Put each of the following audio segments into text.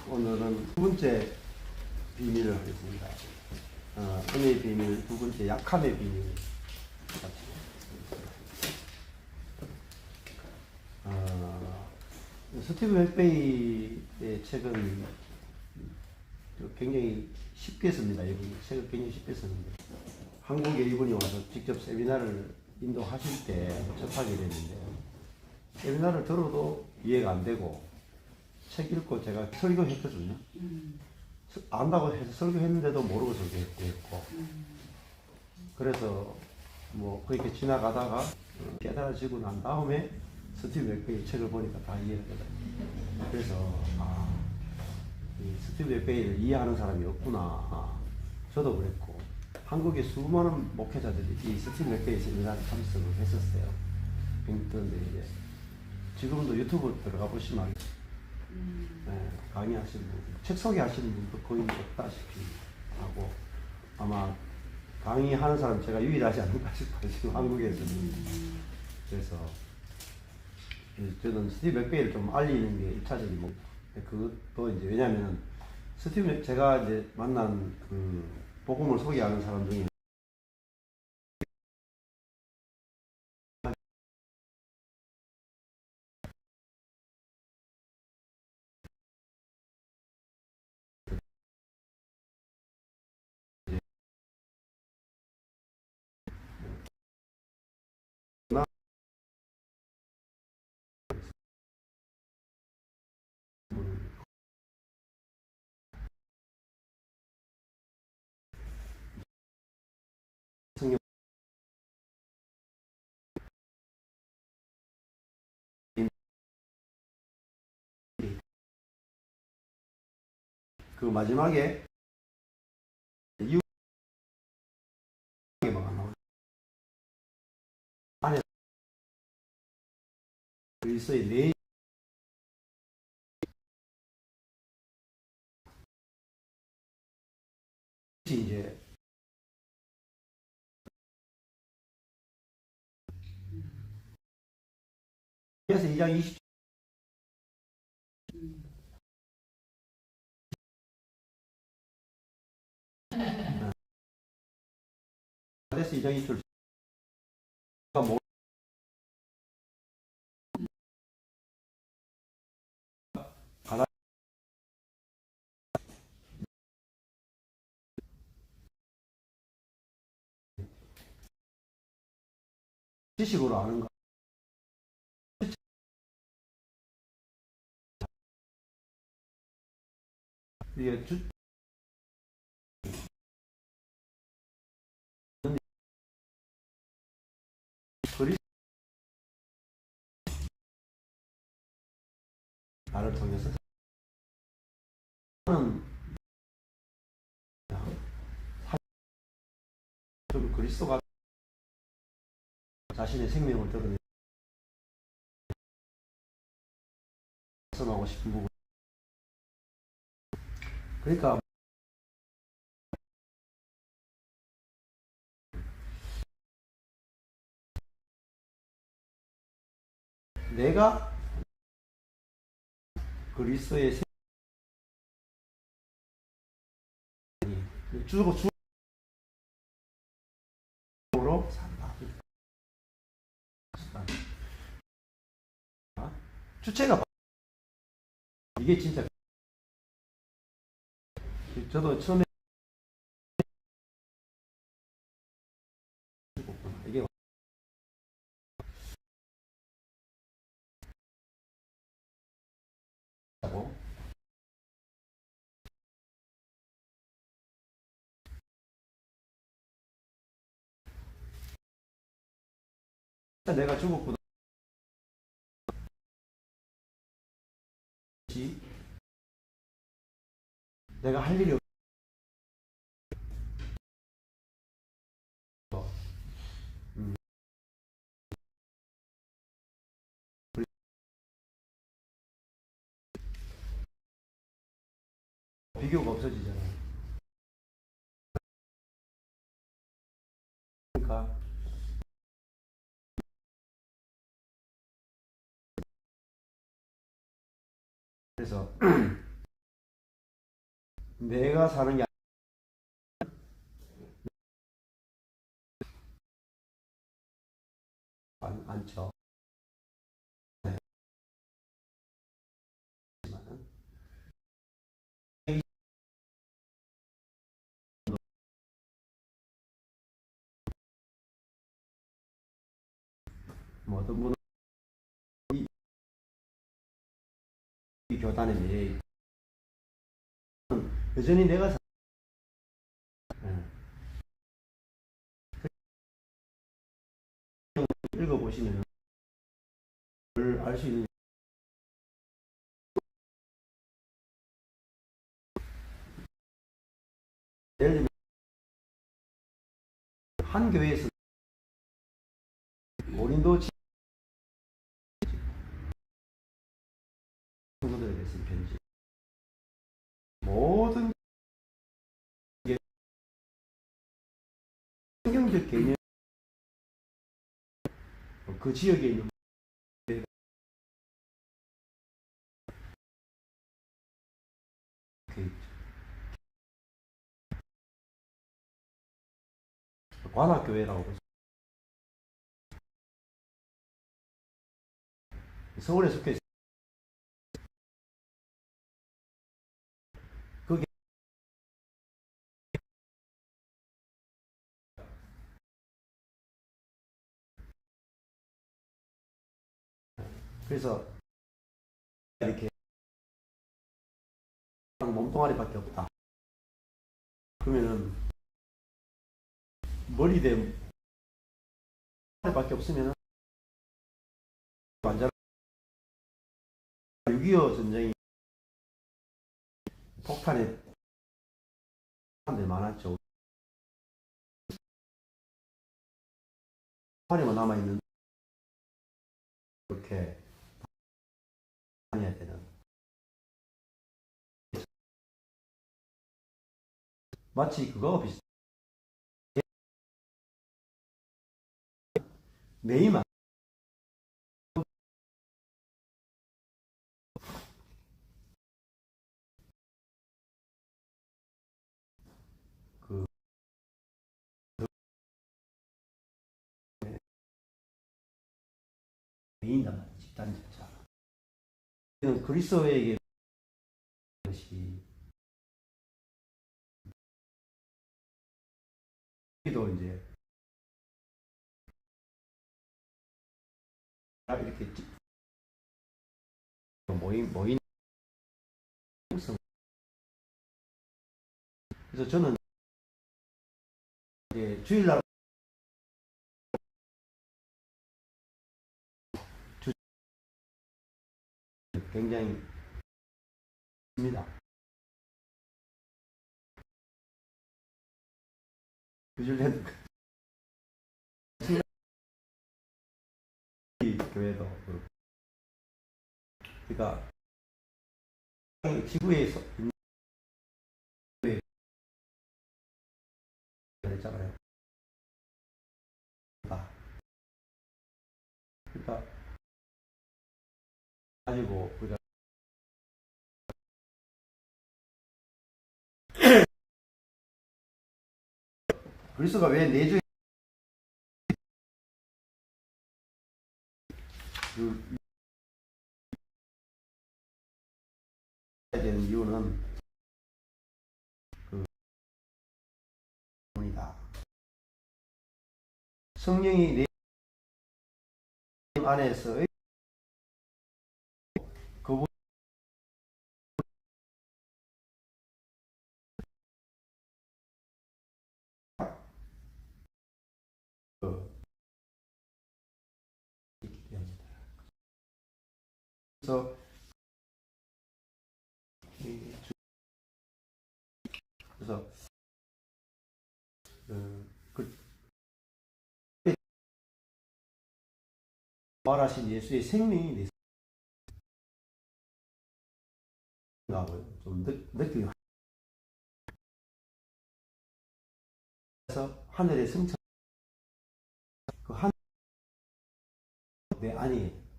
오늘은 두 번째 비밀을 하겠습니다. 은혜의 비밀, 두 번째 약함의 비밀. 스티브 맥베이의 책은 굉장히 쉽게 씁니다. 이분이 책을 굉장히 쉽게 쓰는데 한국에 이분이 와서 직접 세미나를 인도하실 때 접하게 됐는데 세미나를 들어도 이해가 안 되고 책 읽고 제가 설교했거든요. 안다고 해서 설교했는데도 모르고 설교했고 그래서 뭐 그렇게 지나가다가 깨달아지고 난 다음에 스티브 맥베이 책을 보니까 다 이해가 되더라고요. 그래서 이 스티브 맥베이를 이해하는 사람이 없구나. 저도 그랬고 한국의 수많은 목회자들이 이 스티브 맥베이 세미나를 참석을 했었어요. 그런데 이제 지금도 유튜브 들어가 보시면 강의하시는 분, 책 소개하시는 분도 거의 없다시피 하고 아마 강의하는 사람 제가 유일하지 않을까 싶어요. 지금 한국에서는. 그래서 저는 스티브 맥베이를 좀 알리는 게 1차적인 목. 그것도 이제 왜냐면은 제가 이제 만난 그 복음을 소개하는 사람 중에 성경 그 마지막에 이웃에게 막 나오죠. 안에 그리스도의 내 이제 그래서 2장 20절 그래서 2장 20절 가다 지식으로 아는 거 이게 그리스도를 나를 통해서 하는 그리스도가 자신의 생명을 드러내 말씀하고 싶은 부분. 그러니까 내가 그리스도의 주고 주로 산다. 주체가 이게 진짜 저도 처음에 이게 고 내가 죽었구나. 내가 할 일이 없어. 비교가 없어지잖아요. 그러니까 그래서 내가 사는 게 않죠. 뭐 어떤 분은 이 교단의 미래 여전히 내가 읽어보시면 알 수 있는 예를 들면 한 교회에서 고린도 친구들에게 쓴 편지 모든 성경적 개념 그 지역에 있는 관악교회라고 서울에 속해 있어요. 그게 그래서 이렇게 몸뚱아리밖에 없다. 그러면은 머리대 밖에 없으면은 완전 6.25 전쟁이 폭탄에 사람들이 많았죠. 폭탄에만 남아있는 이렇게 다녀야 되는 마치 그거와 비슷해. 네이만 그 네인단 말이야. 집단 자체. 이는 그리스도에게 것이 또 이제 이렇게 모인 그래서 저는 이제 주일날 굉장히 습니다. 뉴질랜드 교회도 그렇고 그러니까 지구에 있는 교회 있잖아요. 그러니까 가지고 우리가 그리스도가 왜 내주에 되는 이유는 그 부분이다. 성령이 내 안에서의 그분 그래서 그래서 그 말하신 예수의 생명이 내 생각을 좀 느끼게 해서 하늘의 승천 그 하늘 내 안이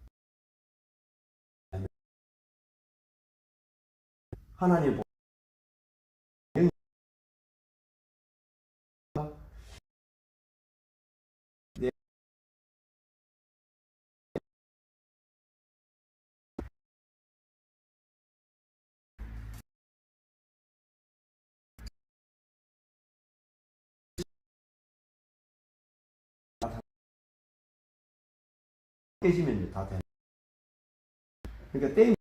하나님 깨지면 다 돼. 그러니까 댐이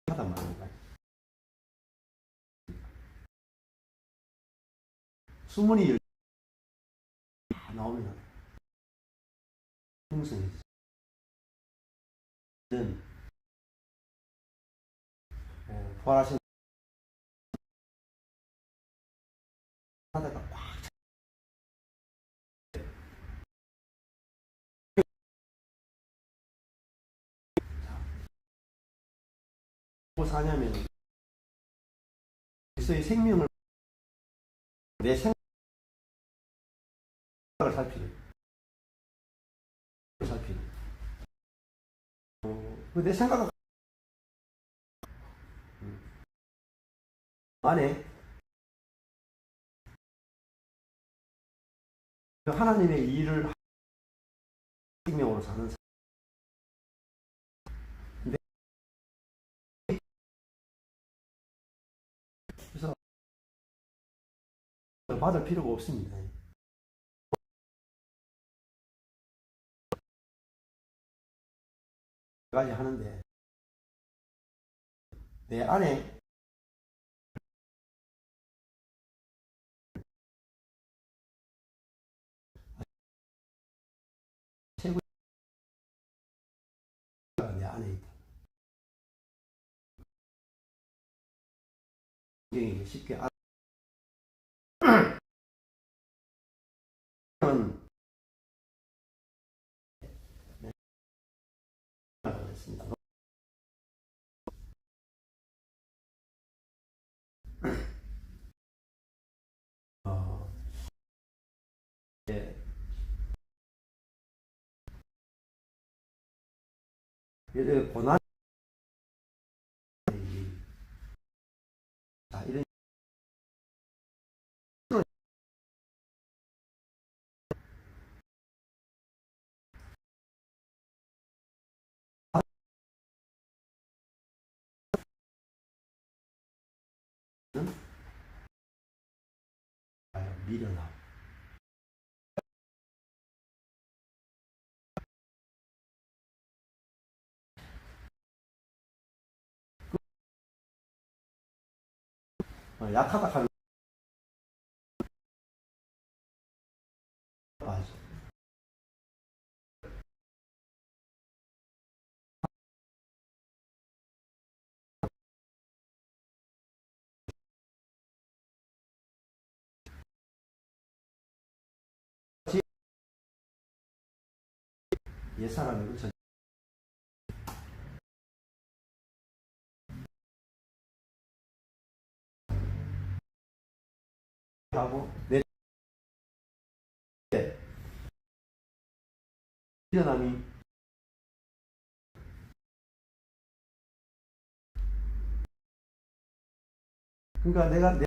하단 말입니다. 수문이 나오면 풍성해지는 부활하신 하다가 꽉 뭐 사냐면 그리스도의 생명을 내 생각을 살피는 내 생각 안에 하나님의 일을 생명으로 사는 사람. 근데 그래서 받을 필요가 없습니다. 까지 하는데 내 안에 최고가 내 안에 있다. 굉장히 쉽게 알았습니다. 예, 고난 이런 미련하고 약하다 하는 거죠. 옛사람이고 하고 내 미련함이 그러니까 내가 내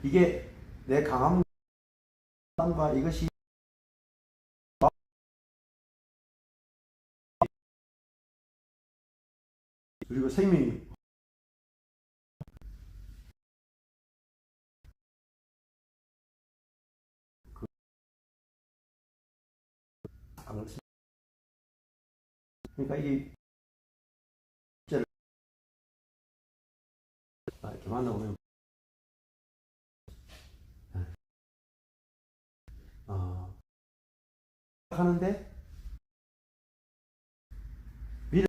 이게 내 강함과 이것이 그리고 생명이 그 그러니까 이게 이렇게 만나보면 하는데 미래를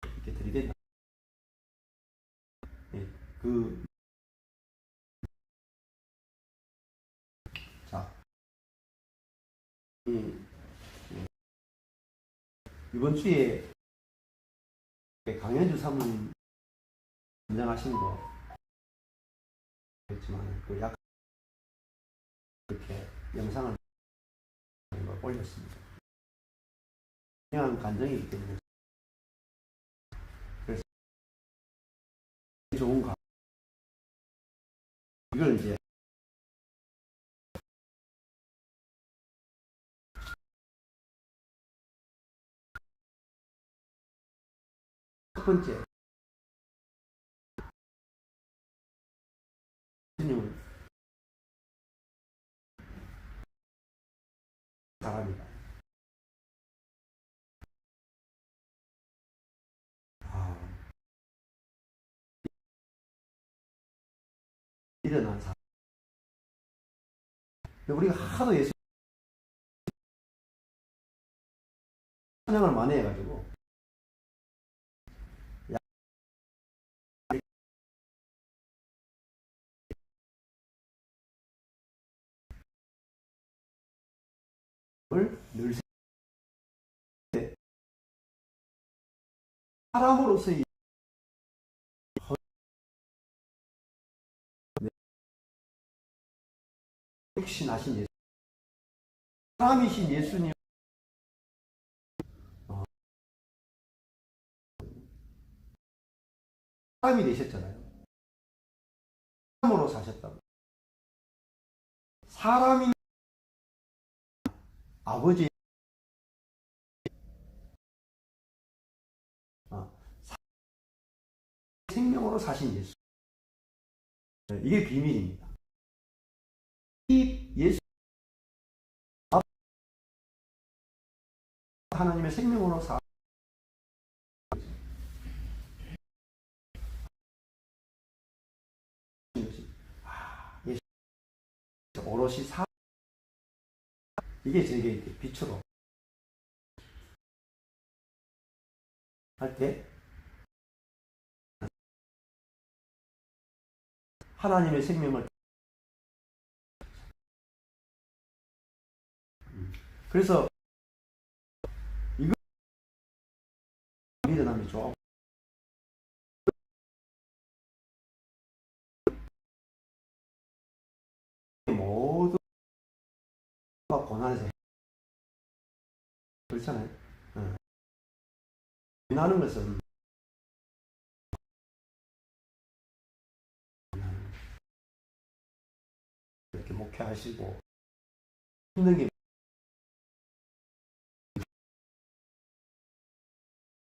이렇게 들이댄다. 예, 자, 이번 주에 강현주 사모님 연장하신 거 그렇지만 약 이렇게 영상을 올렸습니다. 중요한 감정이기 때문에 그래서 좋은 가 이걸 이제 첫 번째 예수님을 사람이다. 일어난 사람. 우리가 하도 예수 찬양을 많이 해가지고 늘 사람으로서의 육신하신 예수, 사람이신 예수님, 사람이 되셨잖아요. 사람으로 사셨다고. 사람인 아버지, 생명으로 사신 예수. 이게 비밀입니다. 이 예수, 하나님의 생명으로 사 예수 오롯이 사 이게 제게 빛으로 할 때 하나님의 생명을 그래서 이거 일어남이 좋아. 모두 고난에서 그렇잖아요. 고난하는 것은 이렇게 목회하시고 힘든 게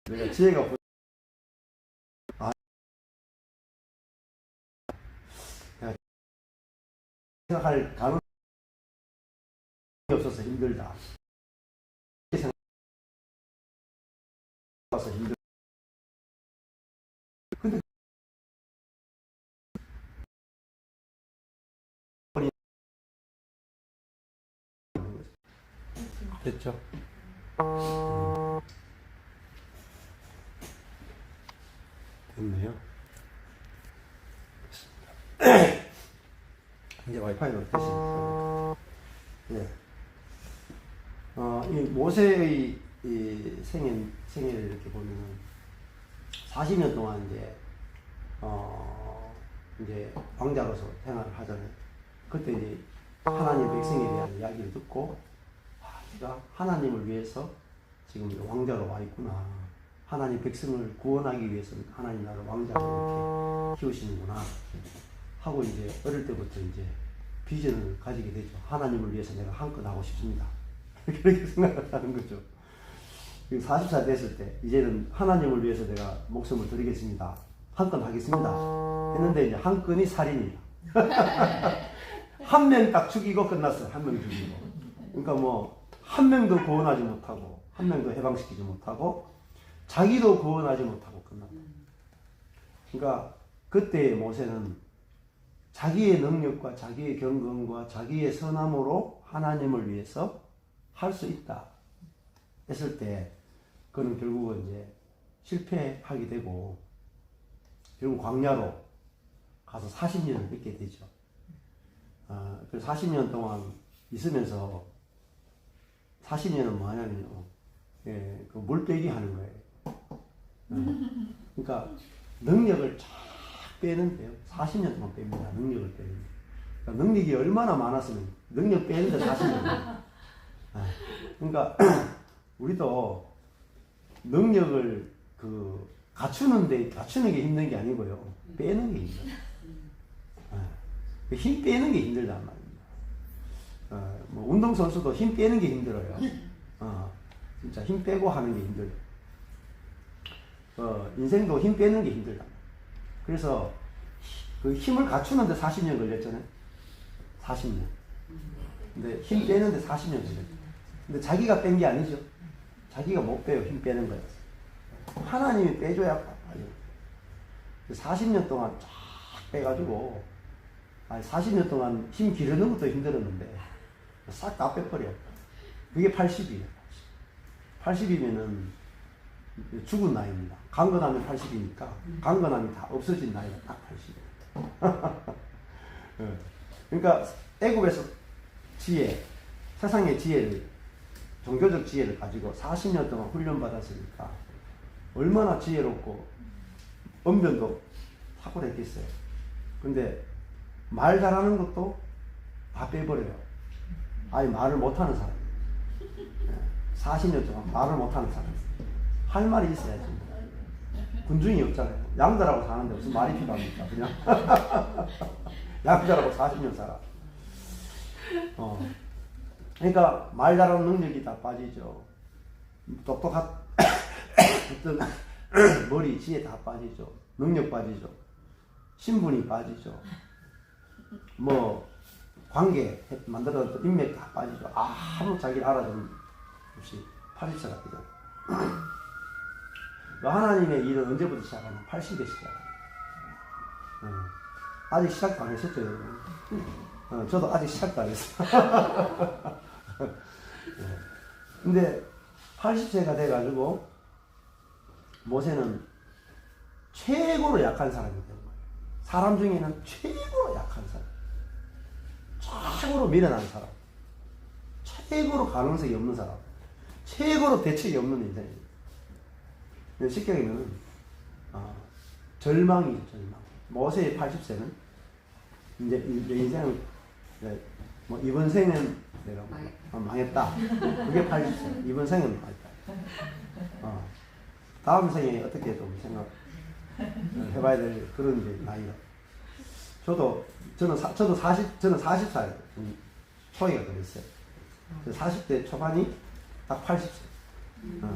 내가 지혜가 생각할 가능성이 없어서 힘들다. 생각해서 힘들다. 근데 됐죠? 됐네요. 이제 와이파이로 됐습니다. 네. 이 모세의 이 생애를 이렇게 보면은 40년 동안 이제 왕자로서 생활을 하잖아요. 그때 이제 하나님 백성에 대한 이야기를 듣고 내가 하나님을 위해서 지금 왕자로 와 있구나. 하나님 백성을 구원하기 위해서 하나님 나를 왕자로 이렇게 키우시는구나 하고 이제 어릴 때부터 이제 비전을 가지게 되죠. 하나님을 위해서 내가 한건 하고 싶습니다. 그렇게 생각을 하는 거죠. 40살 됐을 때 이제는 하나님을 위해서 내가 목숨을 드리겠습니다. 한 건 하겠습니다. 했는데 이제 한 건이 살인이야. 한 명 딱 죽이고 끝났어요. 한 명 죽이고. 그러니까 뭐 한 명도 구원하지 못하고 한 명도 해방시키지 못하고 자기도 구원하지 못하고 끝났다. 그러니까 그때 모세는 자기의 능력과 자기의 경건과 자기의 선함으로 하나님을 위해서 할 수 있다 했을 때 그는 결국은 이제 실패하게 되고 결국 광야로 가서 40년을 있게 되죠. 그 40년 동안 있으면서 40년은 뭐 하냐면요. 그 물빼기 하는 거예요. 그러니까 능력을 쫙 빼는데요. 40년 동안 뺍니다. 능력을 빼는. 그러니까 능력이 얼마나 많았으면 능력 빼는데 40년. 그러니까 우리도 능력을 갖추는 게 힘든 게 아니고요. 빼는 게 힘들어요. 힘 빼는 게 힘들단 말입니다. 뭐 운동선수도 힘 빼는 게 힘들어요. 진짜 힘 빼고 하는 게 힘들어요. 인생도 힘 빼는 게 힘들다. 그래서 그 힘을 갖추는데 40년 걸렸잖아요. 40년. 근데 힘 빼는데 40년 걸렸죠. 근데 자기가 뺀 게 아니죠. 자기가 못 빼요. 힘 빼는 거예요. 하나님이 빼줘야 빠져요. 40년 동안 쫙 빼가지고, 40년 동안 힘 기르는 것도 힘들었는데, 싹 다 빼버려. 그게 80이에요. 80이면은 죽은 나이입니다. 강건하면 80이니까, 강건함이 다 없어진 나이가 딱 80이에요. 그러니까, 애국에서 지혜, 세상의 지혜를, 종교적 지혜를 가지고 40년 동안 훈련받았으니까, 얼마나 지혜롭고, 언변도 탁월했겠어요. 근데, 말 잘하는 것도 다 빼버려요. 아예 말을 못하는 사람. 40년 동안 말을 못하는 사람. 할 말이 있어야지. 군중이 없잖아요. 양자라고 사는데 무슨 말이 필요합니까? 그냥. 양자라고 40년 살아. 그러니까 말 잘하는 능력이 다 빠지죠. 똑똑한 어떤 머리, 지혜 다 빠지죠. 능력 빠지죠. 신분이 빠지죠. 뭐 관계 만들어서 인맥 다 빠지죠. 아무 자기를 알아주는 없이 80세가 되죠. 하나님의 일은 언제부터 시작하냐? 80에 시작해요. 아직 시작도 안 했었죠, 여러분. 저도 아직 시작도 안 했어요. 근데 80세가 돼가지고 모세는 최고로 약한 사람이 되는 거예요. 사람 중에는 최고로 약한 사람, 최고로 미련한 사람, 최고로 가능성이 없는 사람, 최고로 대책이 없는 인생이에요. 쉽게 얘기하면 절망이죠, 절망. 모세의 80세는 이제 내 인생은 뭐 이번 생은 내가 망했다. 그게 80세. 이번 생은 망했다. 다음 생에 어떻게 좀 생각해봐야 될 그런 이제 나이가. 저는 40살 초기가 그랬어요. 40대 초반이 딱 80세.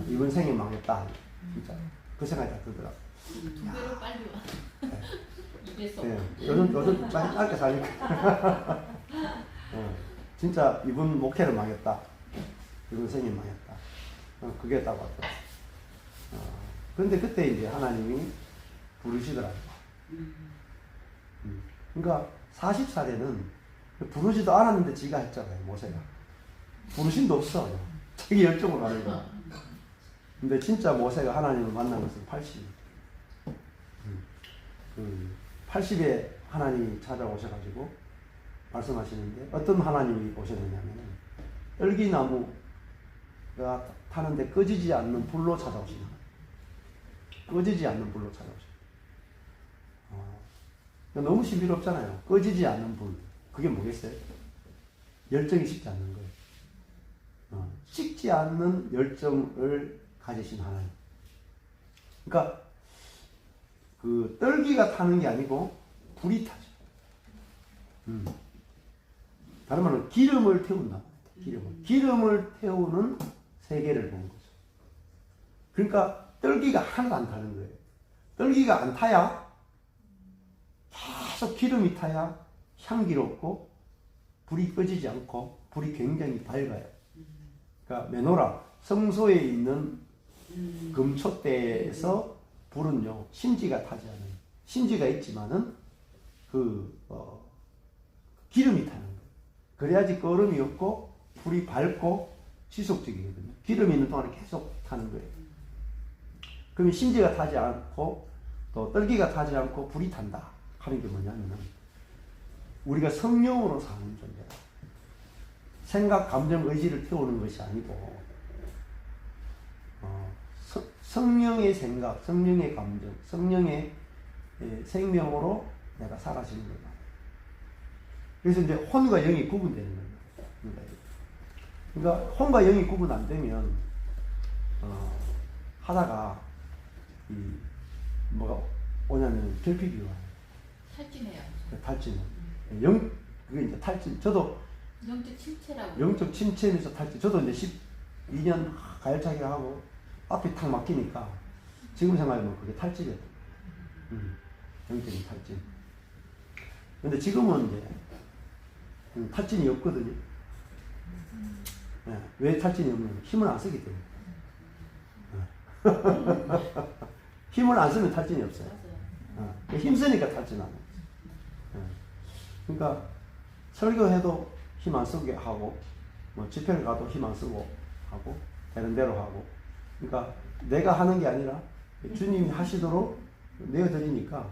이번 생에 망했다. 진짜 그 생각이 딱 들더라고요. 2배로 빨리 와. 이래서. 네. 요즘 짧게 사니까. 진짜 이번 목회를 망했다. 이번 생에 망했다. 그게 딱 왔다. 그런데 그때 이제 하나님이 부르시더라고요. 그러니까 40살에는 부르지도 않았는데 지가 했잖아요, 모세가. 부르심도 없어. 자기 열정으로 하는 거야. 근데 진짜 모세가 하나님을 만난 것은 80에 하나님이 찾아오셔가지고 말씀하시는데 어떤 하나님이 오셨느냐면은 떨기나무가 타는데 꺼지지 않는 불로 찾아오시는 거예요. 꺼지지 않는 불로 찾아오시는 거예요. 너무 신비롭잖아요. 꺼지지 않는 불. 그게 뭐겠어요? 열정이 식지 않는 거예요. 식지 않는 열정을 가지신 하나님. 그러니까 그 떨기가 타는 게 아니고 불이 타죠. 다른 말로 기름을 태운다. 기름을 태우는 세계를 본 거죠. 그러니까 떨기가 하나도 안 타는 거예요. 떨기가 안 타야 계속 기름이 타야 향기롭고 불이 꺼지지 않고 불이 굉장히 밝아요. 그러니까 메노라 성소에 있는 금촛대에서 불은요 심지가 타지 않아요. 심지가 있지만은 기름이 타는 거예요. 그래야지 꺼름이 없고 불이 밝고 지속적이거든요. 기름이 있는 동안에 계속 타는 거예요. 그러면 심지가 타지 않고 또 떨기가 타지 않고 불이 탄다 하는 게 뭐냐면은 우리가 성령으로 사는 존재다. 생각, 감정, 의지를 태우는 것이 아니고 성령의 생각, 성령의 감정, 성령의 생명으로 내가 살아지는 거다. 그래서 이제 혼과 영이 구분되는 거예요. 그러니까 혼과 영이 구분 안 되면 하다가 뭐가 오냐면 결핍이 와요. 탈진해요. 탈진. 그게 이제 탈진. 저도 영적 침체라고. 영적 침체에서 탈진. 저도 이제 12년 가열차게 하고 앞이 탁 막히니까 지금 생각하면 그게 탈진이에요. 영적인 탈진. 근데 지금은 이제 탈진이 없거든요. 네. 왜 탈진이 없냐면 힘을 안 쓰기 때문에. 네. 힘을 안 쓰면 탈진이 없어요. 네. 힘 쓰니까 탈진 안 해요. 네. 그러니까 설교해도 힘 안 쓰게 하고, 뭐 집회를 가도 힘 안 쓰고 하고, 되는 대로 하고. 그러니까 내가 하는 게 아니라 주님이 하시도록 내어드리니까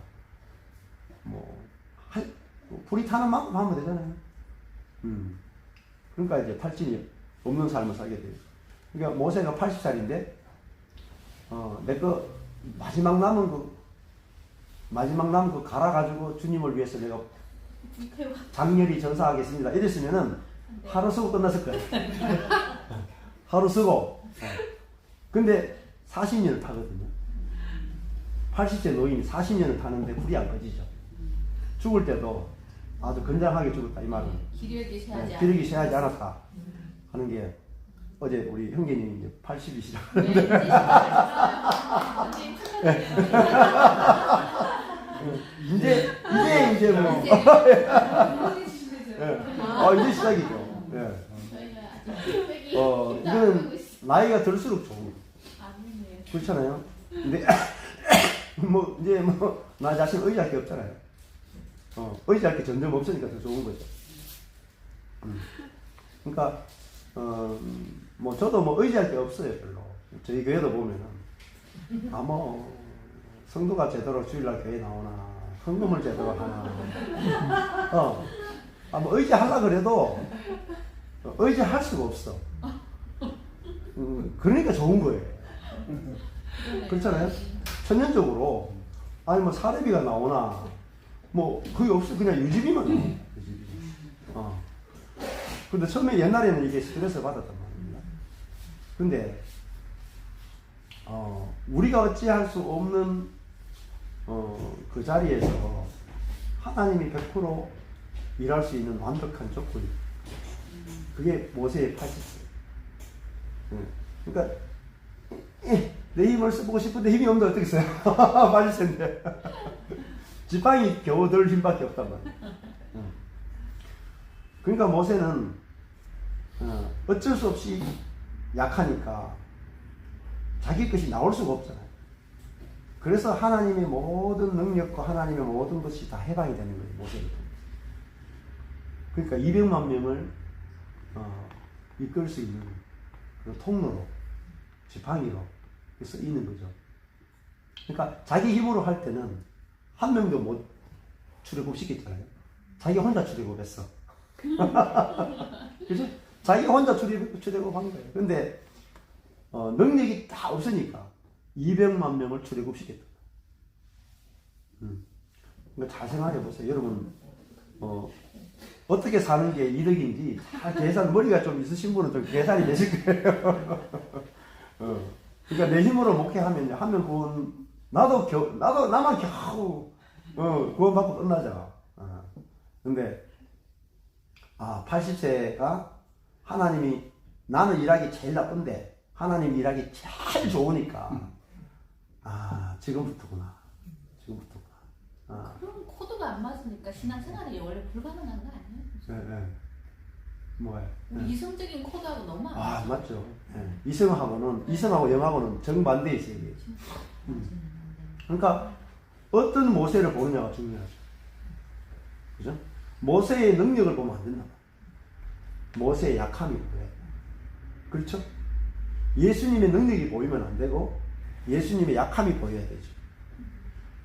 불이 타는 만큼 하면 되잖아요. 그러니까 이제 탈진이 없는 삶을 살게 돼요. 그러니까 모세가 80살인데, 내 거 마지막 남은 그 갈아가지고 주님을 위해서 내가 장렬히 전사하겠습니다. 이랬으면은 하루 쓰고 끝났을 거예요. 하루 쓰고. 근데 40년을 타거든요. 80세 노인이 40년을 타는데 불이 안 꺼지죠. 죽을 때도 아주 건장하게 죽었다 이 말은. 기력이 쇠하지 않았다 하는 게 어제 우리 형제님이 이제 80이시라고 이제 뭐 이제 시작이죠. 이거는 나이가 들수록 좋은 거예요. 그렇잖아요. 근데 나 자신 의지할 게 없잖아요. 의지할 게 점점 없으니까 더 좋은 거죠. 그러니까 저도 의지할 게 없어요 별로. 저희 교회도 보면은 성도가 제대로 주일날 교회 나오나 헌금을 제대로 하나 의지하려고 그래도 의지할 수가 없어. 그러니까 좋은 거예요. 그렇잖아요. 천년적으로 사례비가 나오나 그게 없어. 그냥 유지비만 나와. 근데 처음에 옛날에는 이게 스트레스 받았단 말입니다. 근데 우리가 어찌할 수 없는 그 자리에서 하나님이 100% 일할 수 있는 완벽한 조건이, 그게 모세의 80세. 그러니까 내 힘을 써보고 싶은데 힘이 없는데 어떻게 써요? 80세인데 지팡이 겨우 들 힘밖에 없단 말이에요. 그러니까 모세는 어쩔 수 없이 약하니까 자기 것이 나올 수가 없잖아요. 그래서 하나님의 모든 능력과 하나님의 모든 것이 다 해방이 되는 거예요. 모세를 통해서. 그러니까 200만 명을 이끌 수 있는 그 통로로, 지팡이로 쓰이는 거죠. 그러니까 자기 힘으로 할 때는 한 명도 못 출애굽시켰잖아요. 자기 혼자 출애굽했어. 그죠? 자기 혼자 출애굽한 거예요. 근데 능력이 다 없으니까 200만 명을 출애굽시켰다. 그러니까 잘 생각해 보세요. 여러분 어떻게 사는 게 이득인지 다 머리가 좀 있으신 분은 좀 계산이 되실 거예요. 그러니까 내 힘으로 목회하면 한 명 구원, 나만 겨우 구원받고 끝나자. 근데 80세가 하나님이, 나는 일하기 제일 나쁜데 하나님 일하기 제일 좋으니까 지금부터구나. 그럼 코드가 안 맞으니까 신앙생활이 원래 불가능한 거 아니에요? 네. 뭐예요? 이성적인 코드하고 너무 안 맞죠. 맞죠. 이성하고 영하고는 정반대에 있어요. 그러니까 어떤 모세를 보느냐가 중요하죠. 그죠? 모세의 능력을 보면 안 된다. 모세의 약함이 보여야 돼. 그렇죠? 예수님의 능력이 보이면 안 되고 예수님의 약함이 보여야 되죠.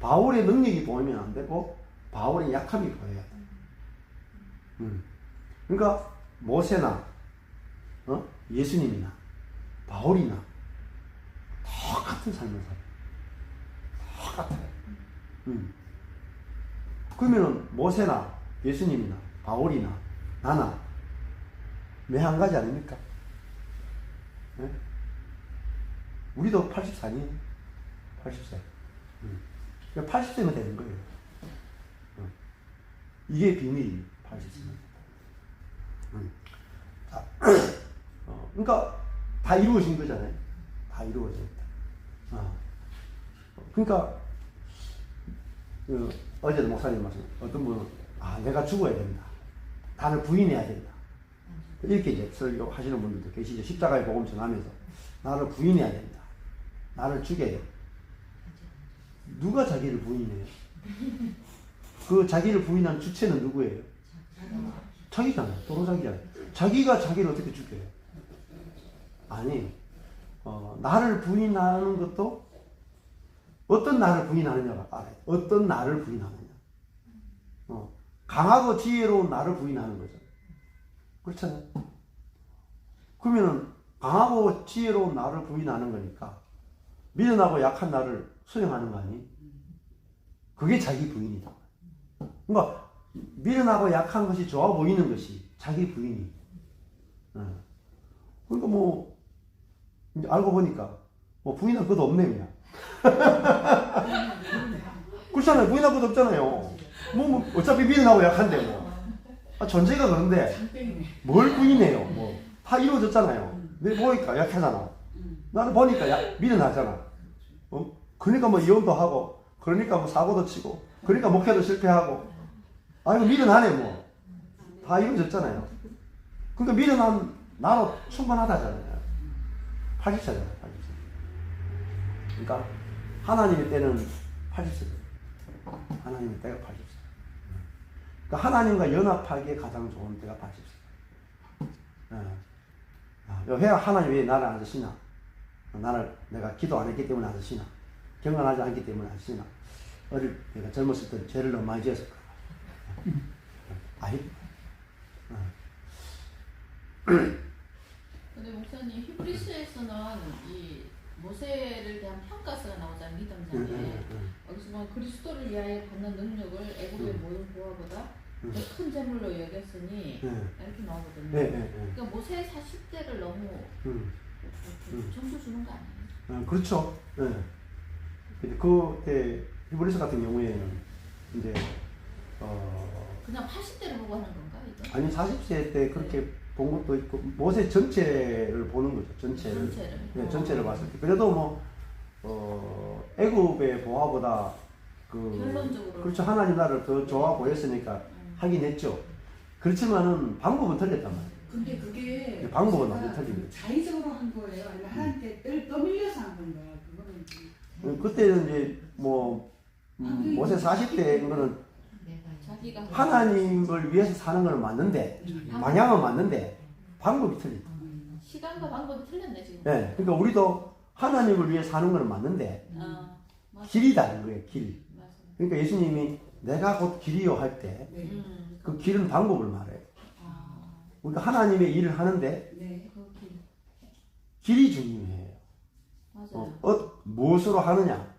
바울의 능력이 보이면 안 되고 바울의 약함이 보여야 돼. 그러니까 모세나 예수님이나 바울이나 똑같은 삶을 살아요. 똑같아요. 그러면 모세나 예수님이나 바울이나 나나 매 한 가지 아닙니까? 네? 우리도 84년 80세. 80세면 되는 거예요. 이게 비밀이 80세입니다. 자, 그러니까 다 이루어진 거잖아요. 다 이루어졌다. 그러니까 어제도 목사님 말씀, 어떤 분은 내가 죽어야 된다. 나를 부인해야 된다. 이렇게 이제 설교하시는 분들도 계시죠. 십자가의 복음 전하면서 나를 부인해야 된다. 나를 죽여야 된다. 누가 자기를 부인해요? 그 자기를 부인한 주체는 누구예요? 자기잖아요. 도로자기잖아요. 자기가 자기를 어떻게 죽여요? 아니, 나를 부인하는 것도 어떤 나를 부인하느냐가 알아요. 어떤 나를 부인하느냐. 강하고 지혜로운 나를 부인하는 거죠. 그렇잖아요. 그러면은 강하고 지혜로운 나를 부인하는 거니까 미련하고 약한 나를 수용하는 거 아니? 그게 자기 부인이다. 그러니까 미련하고 약한 것이 좋아 보이는 것이 자기 부인이. 그러니까 뭐 이제 알고 보니까 뭐 부인할 것도 없네 그냥. 그렇잖아요. 부인할 것도 없잖아요. 뭐 어차피 미련하고 약한데 뭐. 존재가 그런데 뭘 부인해요. 뭐 다 이루어졌잖아요. 내 보니까 약하잖아. 나는 보니까 미련하잖아. 그러니까 뭐 이혼도 하고, 그러니까 뭐 사고도 치고, 그러니까 목회도 실패하고. 이거 미련하네 뭐. 다 이루어졌잖아요. 그러니까 미련한 나로 충분하다잖아요. 80세잖아요. 80세. 그러니까 하나님의 때는 80세예요. 하나님의 때가 80세. 그러니까 하나님과 연합하기에 가장 좋은 때가 80세. 왜 하나님 왜 나를 안 쓰시나? 내가 기도 안 했기 때문에 안 쓰시나? 경건하지 않기 때문에 안 쓰시나? 내가 젊었을 때 죄를 너무 많이 지었을까? 근데 목사님 히브리서에서는 이 모세를 대한 평가서가 나오잖아요. 믿음장에. 여기서 보면 그리스도를 위하여 받는 능력을 애굽의 모든 보화보다 더 큰 재물로 여겼으니 이렇게 나오거든요. 그러니까 모세 40대를 너무 점수 주는 거 아니에요? 그렇죠. 그때 히브리서 같은 경우에는 이제 그냥 80대를 보고 하는 건가 이거? 아니 40세 때 그렇게 본 것도 있고 모세 전체를 보는 거죠. 전체를. 전체를 봤을 때 그래도 뭐 애굽의 보화보다 결론적으로 그렇죠. 하나님 나라를 더 좋아 보였으니까 하긴 했죠. 그렇지만은 방법은 틀렸단 말이에요. 근데 그게 방법은 완전 틀린 거예요. 자의적으로 한 거예요? 아니면 하나님께 떠밀려서 한 건가요? 그거는 그때는 이제 뭐 모세 40대인 거는 하나님을 위해서 사는 건 맞는데 방향은 맞는데 방법이 틀리죠. 시간과 방법이 틀렸네 지금. 네, 그러니까 우리도 하나님을 위해 사는 건 맞는데 길이 다른 거예요. 길. 맞아요. 그러니까 예수님이 내가 곧 길이요 할 때 그 길은 방법을 말해요. 그러니까 하나님의 일을 하는데 그 길. 길이 중요해요. 맞아요. 무엇으로 하느냐?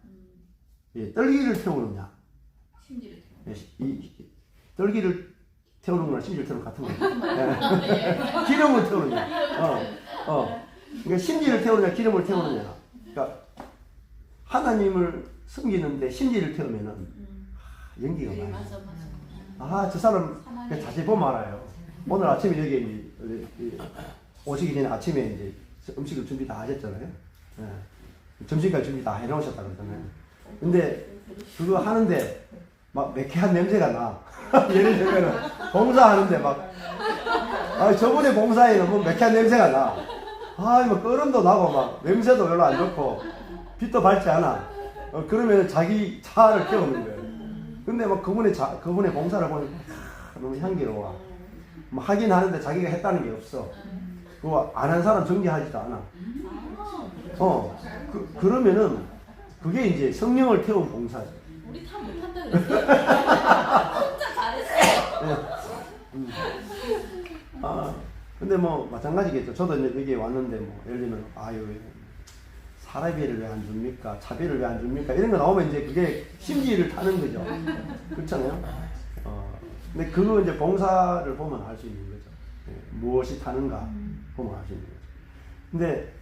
떨기를 태우느냐? 심지를 태우는. 떨기를 태우는 거랑 심지를 태우는 거 같은 거예요. 기름을 태우느냐? 그러니까 심지를 태우느냐, 기름을 태우느냐? 그러니까 하나님을 섬기는데 심지를 태우면은 연기가 많아요. 맞아. 저 사람 자세히 보면 알아요. 오늘 아침에 여기 오시기 전에 아침에 이제 음식을 준비 다 하셨잖아요. 점심까지 준비 다 해놓으셨다 그러잖아요. 근데 그거 하는데 막 매캐한 냄새가 나. 예를 들면은 봉사하는데 저번에 봉사에 너무 매캐한 냄새가 나. 뭐 끓음도 나고 막 냄새도 별로 안 좋고 빛도 밝지 않아. 그러면 자기 차를 태우는 거예요. 근데 막 그분의 봉사를 보니까 너무 향기로워. 하긴 하는데 자기가 했다는 게 없어. 그거 안 한 사람 정죄하지도 않아. 그러면은 그게 이제 성령을 태운 봉사죠. 우리 다 못한다 그랬어요. 혼자 잘했어. 근데 뭐 마찬가지겠죠. 저도 이제 여기에 왔는데 뭐 예를 들면 사례비를 왜 안 줍니까? 차비를 왜 안 줍니까? 이런 거 나오면 이제 그게 심지를 타는 거죠. 그렇잖아요. 근데 그거 이제 봉사를 보면 알 수 있는 거죠. 무엇이 타는가 보면 알 수 있는 거죠. 근데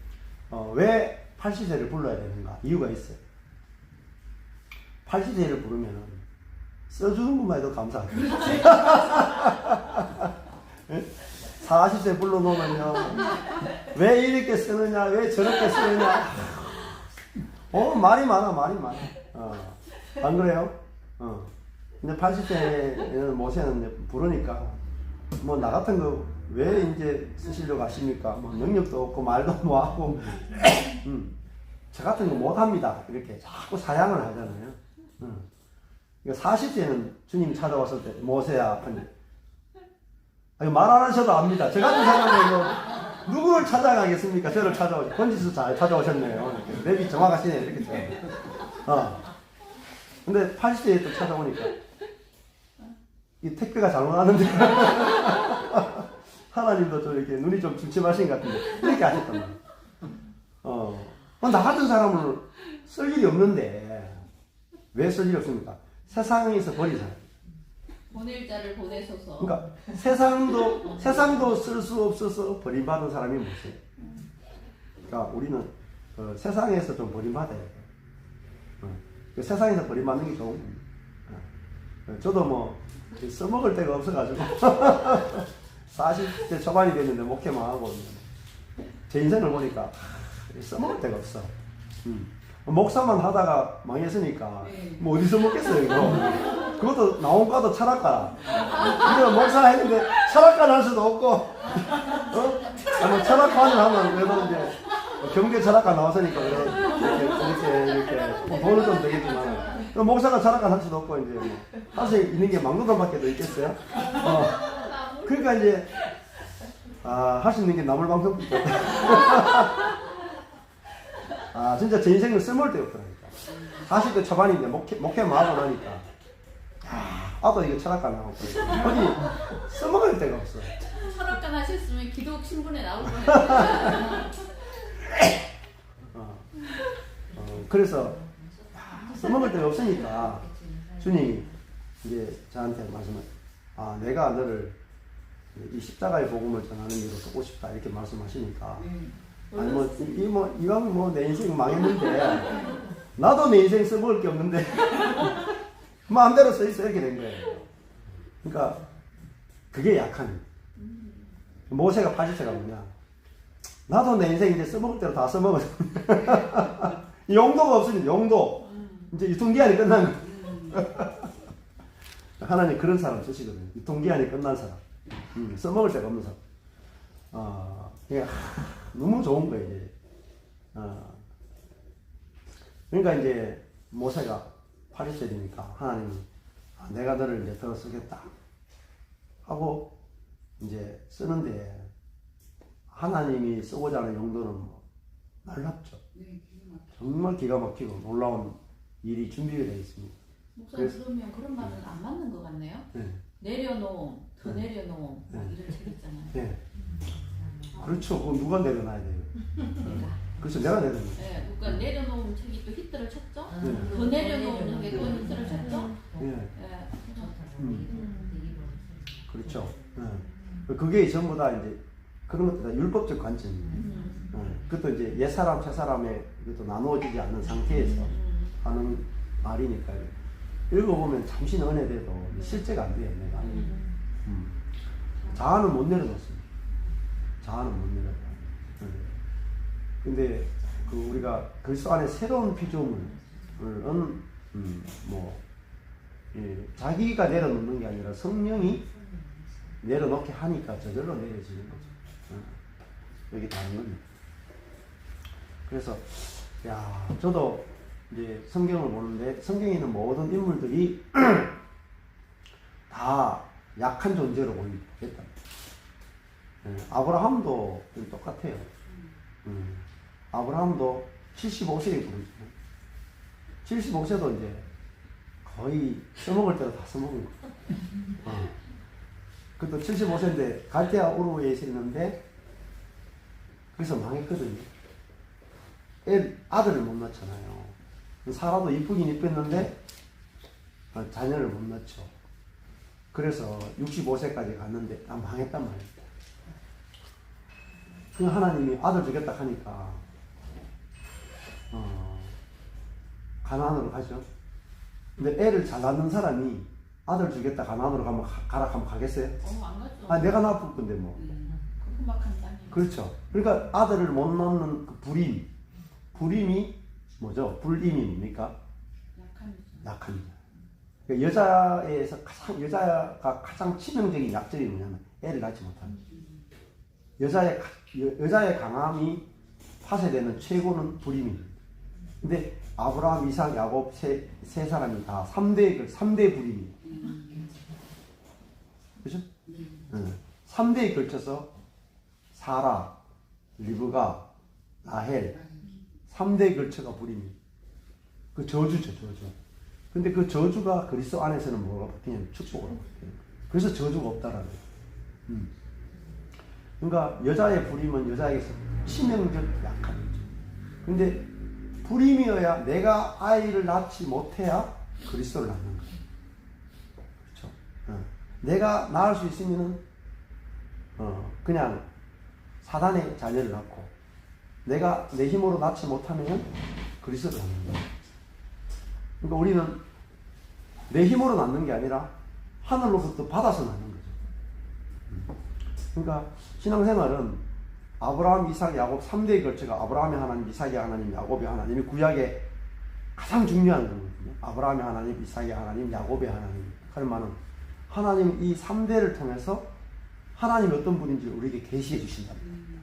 왜 80세를 불러야 되는가? 이유가 있어요. 80세를 부르면은 써주는 것만 해도 감사하죠. 40세 불러놓으면요. 왜 이렇게 쓰느냐, 왜 저렇게 쓰느냐. 말이 많아, 말이 많아. 안 그래요? 근데 80세는 모세는 이제 부르니까, 뭐, 나 같은 거 왜 이제 쓰시려고 하십니까? 뭐, 능력도 없고, 말도 뭐 하고, 저 같은 거 못 합니다. 이렇게 자꾸 사양을 하잖아요. 40세는 주님 찾아왔을 때, 모세야, 말 안 하셔도 압니다. 저 같은 사람은 이거, 누구를 찾아가겠습니까? 저를 번지수 잘 찾아오셨네요. 랩이 정확하시네요. 이렇게 쳐요. 근데 80세에 또 찾아오니까, 이 택배가 잘못 왔는데, 하나님도 좀 이렇게 눈이 좀 침침하신 것 같은데, 이렇게 하셨단 말이에요. 나 같은 사람을 쓸 일이 없는데, 왜 쓸 일이 없습니까? 세상에서 버린 사람. 보낼 자를 보내소서. 그러니까 세상도 쓸 수 없어서 버림받은 사람이 뭐지? 그러니까 우리는 세상에서 좀 버림받아야 돼. 세상에서 버림받는 게 좋은 겁니다. 저도 뭐 써먹을 데가 없어가지고 40대 초반이 됐는데 목회만 하고 제 인생을 보니까 써먹을 데가 없어. 목사만 하다가 망했으니까 뭐 어디서 먹겠어요 이거. 그것도 나온과도 철학과. 우리가 목사 했는데 철학과 할 수도 없고, 뭐 철학과는 하면 그래도 이제 경제 철학과 나왔으니까 이렇게 돈을 좀 되겠지만, 목사가 철학과 할 수도 없고 이제 할 수 있는 게 막노동밖에 더 있겠어요. 그러니까 이제 할 수 있는 게 나물방송밖에 없다. 진짜 제 인생을 써먹을 데가 없더라니까. 40대 초반인데 목회만 하고 나니까, 또 이거 철학과 나오고, 어디 써먹을 데가 없어. 철학관 하셨으면 기독 신분에 나올 뻔했어요. 그래서, 써먹을 데가 없으니까, 주님이 이제 저한테 말씀을, 내가 너를 이 십자가의 복음을 전하는 일로 쓰고 싶다, 이렇게 말씀하시니까, 이왕 내 인생 망했는데, 나도 내 인생 써먹을 게 없는데, 마음대로 써있어, 이렇게 된 거예요. 그러니까, 그게 약한. 모세가 80세가 뭐냐. 나도 내 인생 이제 써먹을 대로 다 써먹었어. 용도가 없으니, 용도. 이제 유통기한이 끝난 거. 하나님 그런 사람 쓰시거든요. 유통기한이 끝난 사람. 써먹을 데가 없는 사람. 그러니까, 너무 좋은 거예요, 이제. 그러니까 이제, 모세가 80세 되니까, 하나님이, 내가 너를 이제 더 쓰겠다. 하고, 이제 쓰는데, 하나님이 쓰고자 하는 용도는 뭐, 놀랍죠. 정말 기가 막히고 놀라운 일이 준비가 되어 있습니다. 목사님, 그러면 그런 말은 안 맞는 것 같네요. 네. 내려놓음, 더 내려놓음, 이런 책 있잖아요. 네. 그렇죠. 그건 누가 내려놔야 돼요? 그렇죠. 내가 내려놔야 돼요. 네, 누가 내려놓은 책이 또 히트를 쳤죠? 네. 더 내려놓은 책이 또 히트를 쳤죠? 네. 네. 그렇죠. 그게 전부 다 이제 그런 것들 다 율법적 관점입니다. 그것도 이제 옛사람, 새사람에 이것도 나누어지지 않는 상태에서 하는 말이니까요. 읽어보면 잠시 은혜돼도 실제가 안 돼요, 내가. 자아는 못 내려놓습니다. 자아는 못 내려놔요. 근데 우리가 그리스도 안에 새로운 피조물은 자기가 내려놓는 게 아니라 성령이 내려놓게 하니까 저절로 내려지는 거죠. 여기 다른 겁니다. 그래서 저도 이제 성경을 보는데 성경에 있는 모든 인물들이 다 약한 존재로 보겠다. 아브라함도 똑같아요. 아브라함도 75세에 부르죠. 75세도 이제 거의 써먹을 때로 다 써먹은 거예요. 그것도 75세인데 갈대아 우르에 있었는데 그래서 망했거든요. 아들을 못 낳잖아요. 사라도 이쁘긴 이뻤는데 자녀를 못 낳죠. 그래서 65세까지 갔는데 다 망했단 말입니다. 그 하나님이 아들 주겠다 하니까 가나안으로 가죠. 근데 애를 잘 낳는 사람이 아들 주겠다 가나안으로 가면 가라 하면 가겠어요? 안 갔죠. 아 내가 낳을 건데 뭐. 그거 막 간단히. 그렇죠. 그러니까 아들을 못 낳는 그 불임이 뭐죠? 불임이 뭡니까? 약합니다. 약합니다. 그러니까 여자가 가장 치명적인 약점이 뭐냐면 애를 낳지 못하는 거예요. 여자의 강함이 파쇄되는 최고는 불임입니다. 근데 아브라함, 이삭, 야곱 세 사람이 다 3대 불임이에요. 그죠? 3대에 걸쳐서 사라, 리브가, 라헬 3대에 걸쳐가 불임이에요. 그 저주죠, 저주. 근데 그 저주가 그리스도 안에서는 뭐가 바뀌냐면 축복으로 바뀌어요. 그래서 저주가 없다라는 거예요. 그러니까 여자의 불임은 여자에게서 치명적 약한 거죠. 근데 불임이어야 내가 아이를 낳지 못해야 그리스도를 낳는 거예요. 그렇죠. 내가 낳을 수 있으면은 그냥 사단의 자녀를 낳고 내가 내 힘으로 낳지 못하면 그리스도를 낳는 거예요. 그러니까 우리는 내 힘으로 낳는 게 아니라 하늘로부터 받아서 낳는 거죠. 그러니까 신앙생활은 아브라함, 이삭, 야곱 3대에 걸쳐가 아브라함의 하나님, 이삭의 하나님, 야곱의 하나님이 구약의 가장 중요한 거거든요. 아브라함의 하나님, 이삭의 하나님, 야곱의 하나님. 그런 말은 하나님 이 3대를 통해서 하나님이 어떤 분인지 우리에게 계시해 주신답니다.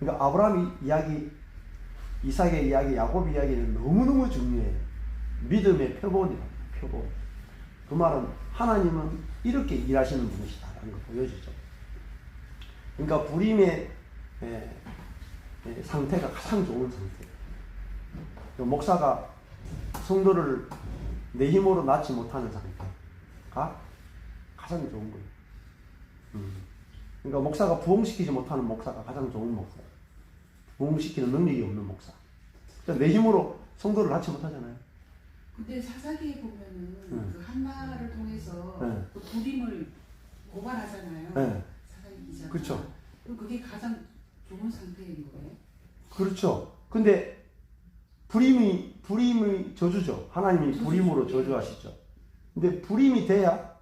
그러니까 아브라함 이야기, 이삭의 이야기, 야곱 이야기는 너무너무 중요해요. 믿음의 표본이랍니다. 표본. 그 말은 하나님은 이렇게 일하시는 분이시다라는 걸 보여주죠. 그러니까 불임의 상태가 가장 좋은 상태예요. 목사가 성도를 내 힘으로 낳지 못하는 상태가 가장 좋은 거예요. 그러니까 목사가 부흥시키지 못하는 목사가 가장 좋은 목사예요. 부흥시키는 능력이 없는 목사. 그러니까 내 힘으로 성도를 낳지 못하잖아요. 근데 사사기에 보면은 그 한나를 통해서 네. 그 불임을 고발하잖아요. 네. 사사기 기자. 그렇죠. 그럼 그게 가장 좋은 상태인 거예요? 그렇죠. 근데 불임이 저주죠. 하나님이 불임으로 저주하시죠. 근데 불임이 돼야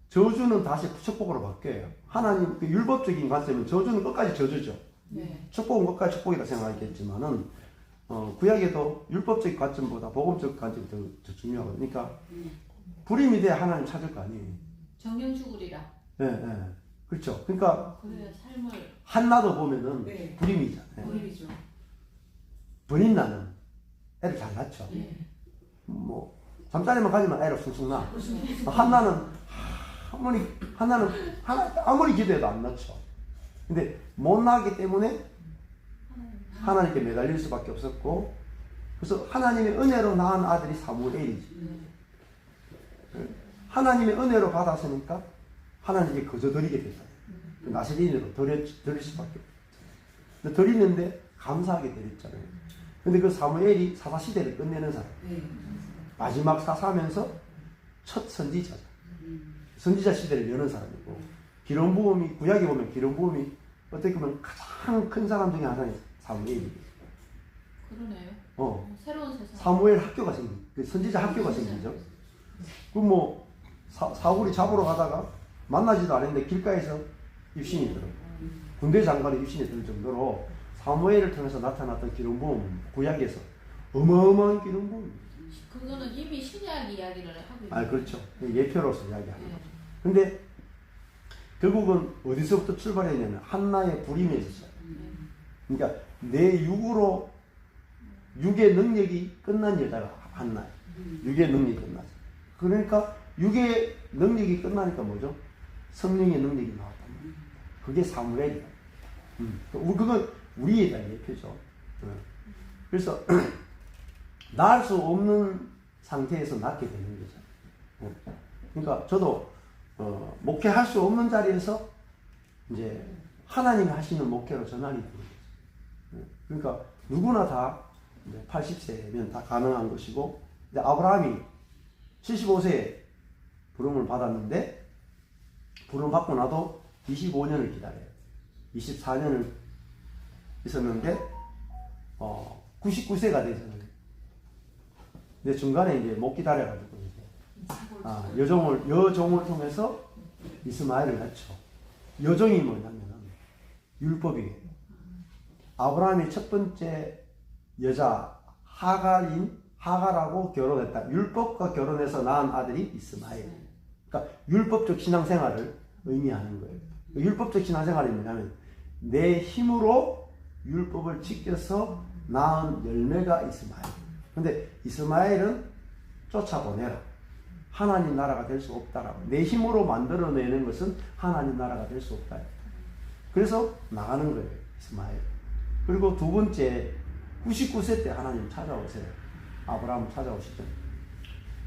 저주는 다시 축복으로 바뀌어요. 하나님 그 율법적인 관점은 저주는 끝까지 저주죠. 네. 축복은 끝까지 축복이라 생각하겠지만은 구약에도 율법적 관점보다 복음적 관점이 더 중요하거든요. 그러니까 불임이 돼야 하나님 찾을 거 아니에요. 정령 죽으리라. 네, 네. 그렇죠. 그러니까 그래야 삶을. 한나도 보면은 네. 불임이잖아요. 불임이죠. 본인나는 애를 잘 낳죠. 네. 뭐 잠자리만 가지면 애를 숭숭 낳아. 한나는 아무리 기도해도 안 낳죠. 근데 못 낳기 때문에 하나님께 매달릴 수밖에 없었고, 그래서 하나님의 은혜로 낳은 아들이 사무엘이지. 하나님의 은혜로 받았으니까 하나님께 거저 드리게 됐어요. 나세린으로 드릴 수밖에 없어요. 근데 드리는데 감사하게 드렸잖아요. 근데 그 사무엘이 사사 시대를 끝내는 사람. 네. 마지막 사사하면서 첫 선지자죠. 선지자 시대를 여는 사람이고, 기름 부음이 구약에 보면 기름 부음이 어떻게 보면 가장 큰 사람 중에 하나예요. 사무엘이. 그러네요. 새로운 세상. 사무엘 학교가 그 선지자 학교가 생기죠. 그럼 뭐 사울이 잡으러 가다가 만나지도 않았는데 길가에서 입신이 들어요. 군대 장관의 입신이 들 정도로 사무엘을 통해서 나타났던 기름 부음, 구약에서 어마어마한 기름 부음. 그거는 이미 신약 이야기를 하고 있는. 아, 그렇죠. 예표로서 이야기하는 네. 거죠. 근데 결국은 어디서부터 출발했냐면 한나의 불임에서 시작. 그러니까 내 육의 능력이 끝난 여자가 한나예요. 육의 능력이 끝나죠. 그러니까 육의 능력이 끝나니까 뭐죠? 성령의 능력이 나왔단 말이에요. 그게 사무엘이다. 그건 우리에 대한 예표죠. 그래서 낳을 수 없는 상태에서 낳게 되는 거죠. 그러니까 저도 목회할 수 없는 자리에서 이제 하나님이 하시는 목회로 전환이 되는 거죠. 그러니까 누구나 다 80세면 다 가능한 것이고, 이제 아브라함이 75세에 부름을 받았는데, 부름 받고 나도 25년을 기다려요. 24년을 있었는데 99세가 되잖아요. 근데 중간에 이제 못 기다려가지고 이제 여종을 통해서 이스마엘을 낳죠. 여종이 뭐냐면은 율법이에요. 아브라함이 첫 번째 여자 하갈하고 결혼했다. 율법과 결혼해서 낳은 아들이 이스마엘. 그러니까 율법적 신앙생활을 의미하는 거예요. 율법적 신앙생활이 뭐냐면 내 힘으로 율법을 지켜서 낳은 열매가 이스마엘. 근데 이스마엘은 쫓아보내라. 하나님 나라가 될 수 없다라고. 내 힘으로 만들어내는 것은 하나님 나라가 될 수 없다. 그래서 나가는 거예요, 이스마엘. 그리고 두 번째, 99세 때 하나님 찾아오세요. 아브라함 찾아오시죠.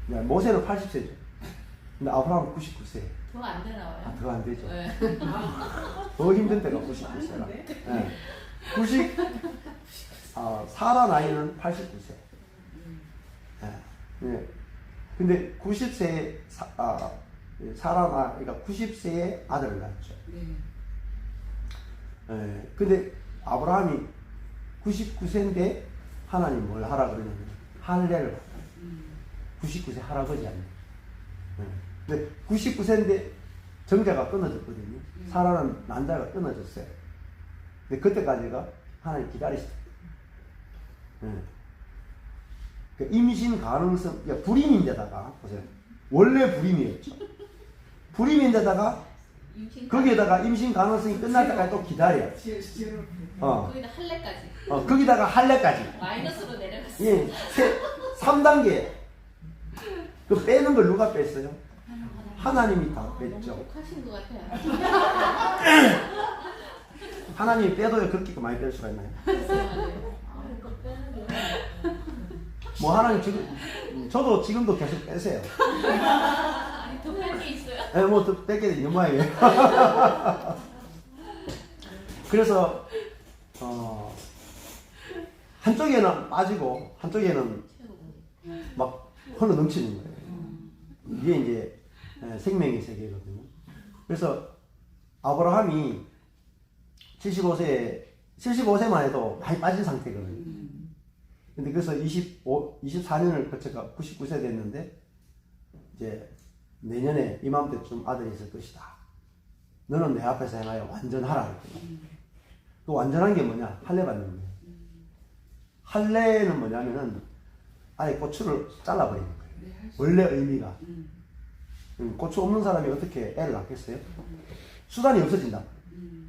모세는 80세죠. 근데 아브라함은 99세. 더 안 되나요? 더 안 되죠. 네. 더 힘든 때가 99세라. 네. 사라 나이는 89세. 네. 근데 90세에 사라 나이가 90세에 아들을 낳았죠. 네. 근데 아브라함이 99세인데 하나님 뭘 하라 그러냐면 할례를 하라. 99세 할아버지 아니에요. 네. 근데 99세인데 정자가 끊어졌거든요. 사라는 난자가 끊어졌어요. 근데 그때까지가 하나님 기다리시다. 네. 그 임신 가능성, 불임인데다가 보세요. 원래 불임이었죠. 불임인데다가 거기에다가 임신 가능성이 끝날 때까지 또 기다려. 거기다 할례까지. 거기다가 할례까지. 마이너스로 내려갔어. 예, 3단계. 그 빼는 걸 누가 뺐어요? 하나님이 다 뺐죠. 하신 것 같아요. 하나님이 빼도요 그렇게 많이 뺄 수가 있나요? 뭐 하나님 지금 저도 지금도 계속 빼세요. 아니 더 뺄 게 있어요? 네, 뭐더 뺏게 되는 모양이에요. 그래서 한쪽에는 빠지고 한쪽에는 막 흘러 넘치는 거예요. 이게 이제 생명의 세계거든요. 그래서 아브라함이 75세만 해도 많이 빠진 상태거든요. 근데 그래서 24년을 거쳐가 99세 됐는데 이제 내년에 이맘때쯤 아들이 있을 것이다. 너는 내 앞에서 행하여 완전하라 그랬거든요. 그 완전한 게 뭐냐? 할례 받는 거예요. 할례는 뭐냐면은 아예 고추를 잘라버리는 거예요. 원래 의미가. 고추 없는 사람이 어떻게 애를 낳겠어요? 수단이 없어진다.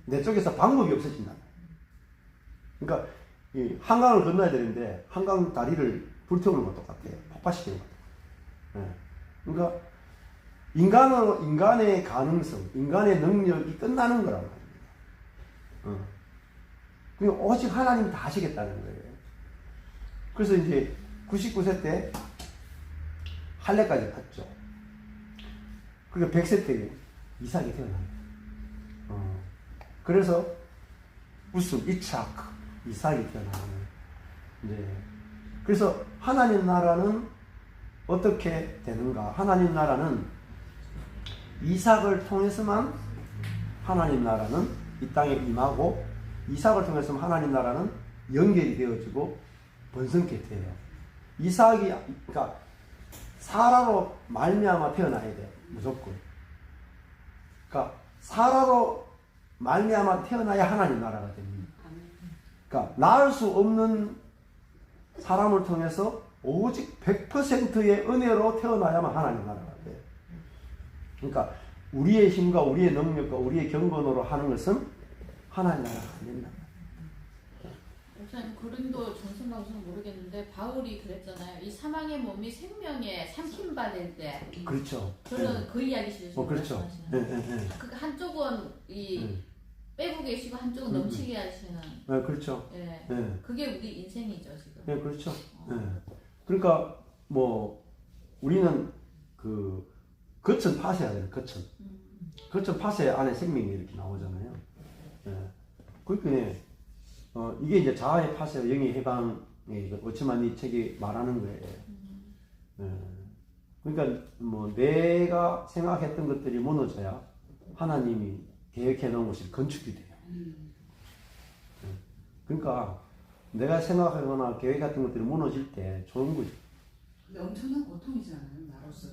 내 쪽에서 방법이 없어진다. 그러니까 이 한강을 건너야 되는데 한강 다리를 불태우는 것과 똑같아요. 폭파시키는 것. 네. 그러니까 인간의 가능성, 인간의 능력이 끝나는 거란 말입니다. 그러니까 오직 하나님이 다 하시겠다는 거예요. 그래서 이제 99세 때 할례까지 갔죠. 그러니까 100세 때 이삭이 태어납니다. 그래서 우스, 이삭, 이삭이 태어나는 이제 그래서 하나님 나라는 어떻게 되는가? 하나님 나라는 이삭을 통해서만 하나님 나라는 이 땅에 임하고 이삭을 통해서만 하나님 나라는 연결이 되어지고 번성케 돼요. 이삭이 그러니까 사라로 말미암아 태어나야 돼. 무조건. 그러니까 사라로 말미암아 태어나야 하나님 나라가 됩니다. 그러니까 낳을 수 없는 사람을 통해서 오직 100%의 은혜로 태어나야만 하나님 나라가 돼요. 그러니까 우리의 힘과 우리의 능력과 우리의 경건으로 하는 것은 하나님 나라가 안 된다. 목사님 고린도 전서방송 모르겠는데 바울이 그랬잖아요. 이 사망의 몸이 생명에 삼킴받을 때. 그렇죠. 그런 그 이야기시죠. 그렇죠. 네. 그 한쪽은 이 빼고 계시고 한쪽은 넘치게 하시는. 네, 그렇죠. 예. 네. 그게 우리 인생이죠 지금. 네, 그렇죠. 네. 그러니까 뭐 우리는 그 거천 파쇄해야 돼요. 거천 파쇄 안에 생명이 이렇게 나오잖아요. 네. 그러니까 이게 이제 자아의 파쇄와 영의 해방의 어찌만 이 책이 말하는 거예요. 네. 그러니까 뭐 내가 생각했던 것들이 무너져야 하나님이 계획해 놓은 것이 건축이 돼요. 네. 그러니까 내가 생각하거나 계획했던 것들이 무너질 때 좋은 거죠. 근데 엄청난 고통이잖아요, 나로서.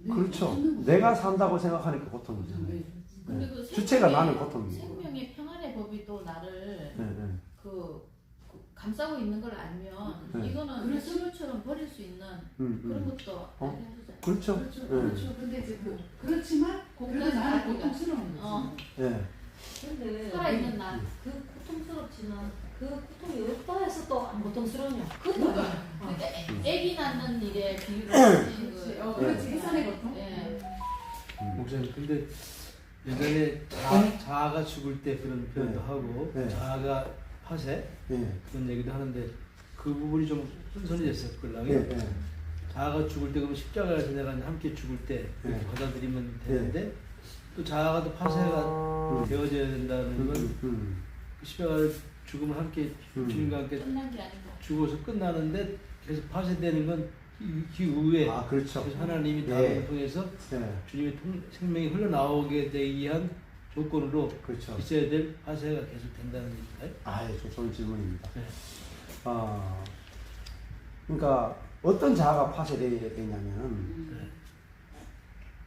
그렇죠. 내가 산다고 생각하니까 고통이잖아요. 네. 근데 그 주체가 생명의- 나는 고통이죠. 생명의 평안의 법이 또 나를 네. 그 감싸고 있는 걸 알면 네. 이거는 그렇죠. 배설물처럼 버릴 수 있는 그런 것도 알게 해주잖아요. 그렇죠. 그렇죠. 네. 그렇죠. 근데 이제 그렇지만 그래도 나는 고통스러운 거지. 네. 근데 살아있는 나. 그 고통스럽지만 그 고통이 없다 해서 또 안 고통스러우냐? 그것도 아니야. 그러니까 애기 낳는 일에 비유를 그렇지. 하신 그렇지. 해산의 고통. 예. 목사님 근데 예전에 자아가 죽을 때 그런 표현도 네. 하고 네. 자아가 파쇄 네. 그런 얘기도 하는데 그 부분이 좀 혼선이 됐을 걸랑요. 네. 네. 자아가 죽을 때 그러면 십자가에서 내가 함께 죽을 때 네. 받아들이면 되는데 또 자아가 또 파쇄가 되어져야 된다는 건 그 십자가 죽음을 함께 주님과 함께 끝난 게 아니고. 죽어서 끝나는데 계속 파쇄되는 건 그 이후에 아, 그렇죠. 그래서 하나님이 예. 다음을 통해서 네. 주님의 생명이 흘러나오게 되기 위한 조건으로 그렇죠. 있어야 될 파쇄가 계속 된다는 얘기인가요? 아, 좋은 질문입니다. 네. 그러니까 어떤 자아가 파쇄되어야 되냐면 네.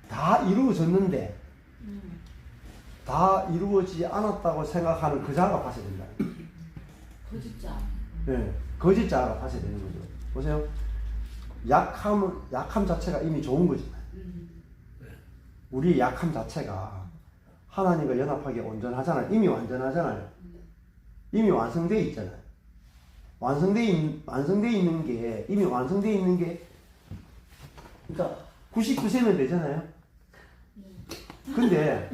다 이루어졌는데 음. 다 이루어지지 않았다고 생각하는 그 자아가 파쇄된다. 거짓자. 네, 거짓 자아가 파쇄되는 거죠. 보세요. 약함 자체가 이미 좋은 거잖아요. 우리의 약함 자체가 하나님과 연합하기에 온전하잖아요. 이미 완전하잖아요. 이미 완성되어 있잖아요. 완성되어 있는 게, 이미 완성되어 있는 게, 그러니까 99세면 되잖아요. 근데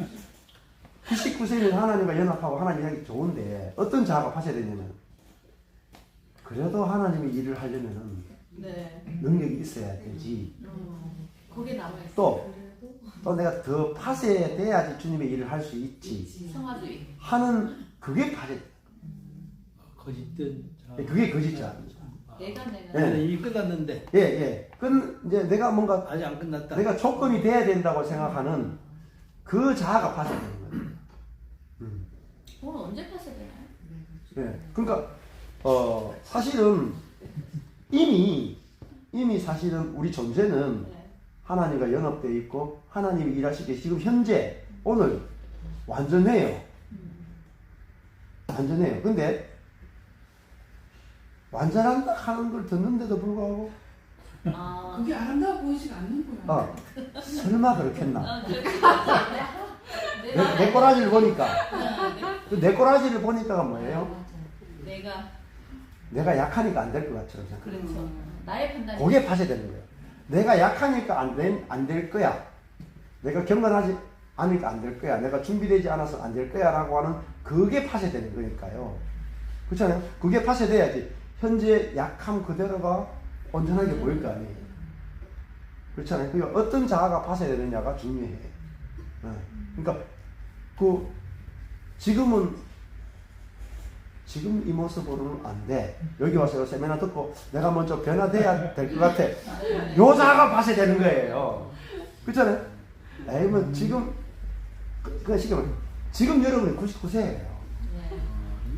99세면 하나님과 연합하고 하나님 하기 좋은데 어떤 자아가 파쇄되냐면 그래도 하나님의 일을 하려면은 네. 능력이 있어야 되지. 거기에 남아있어. 또 내가 더 파쇄돼야지 주님의 일을 할 수 있지 성화주의. 하는 그게 파쇄. 거짓된 자. 그게 거짓자. 내가 네. 이미 끝났는데 예, 예. 이제 내가 뭔가 아직 안 끝났다. 내가 조건이 돼야 된다고 생각하는 그 자아가 파쇄되는 거예요. 그건 언제 파쇄되나요? 예. 그러니까 사실은 이미 사실은 우리 존재는 네. 하나님과 연합되어 있고 하나님이 일하시기에 지금 현재 오늘 완전해요. 완전해요. 근데 완전한다 하는 걸 듣는데도 불구하고 아. 그게 아름다워 보이지가 않는 거야. 설마 그렇겠나? 그렇지. 내 꼬라지를 보니까 네. 내 꼬라지를 보니까가 뭐예요? 내가 내가 약하니까 안 될 것 같처럼 생각. 그렇죠. 나의 판단이. 그게 파쇄되는 거예요. 내가 약하니까 안 될 거야. 내가 경건하지 않으니까 안 될 거야. 내가 준비되지 않아서 안 될 거야 라고 하는 그게 파쇄되는 거니까요. 그렇잖아요. 그게 파쇄돼야지 현재 약함 그대로가 온전하게 보일 거 아니에요. 그렇잖아요. 그러니까 어떤 자아가 파쇄되느냐가 중요해요. 그러니까 지금 이 모습으로는 안 돼. 여기 와서 세미나 듣고 내가 먼저 변화돼야 될 것 같아. 요 자아가 파쇄되는 거예요. 그렇잖아요. 에이, 뭐 지금 지금 여러분이 99세예요.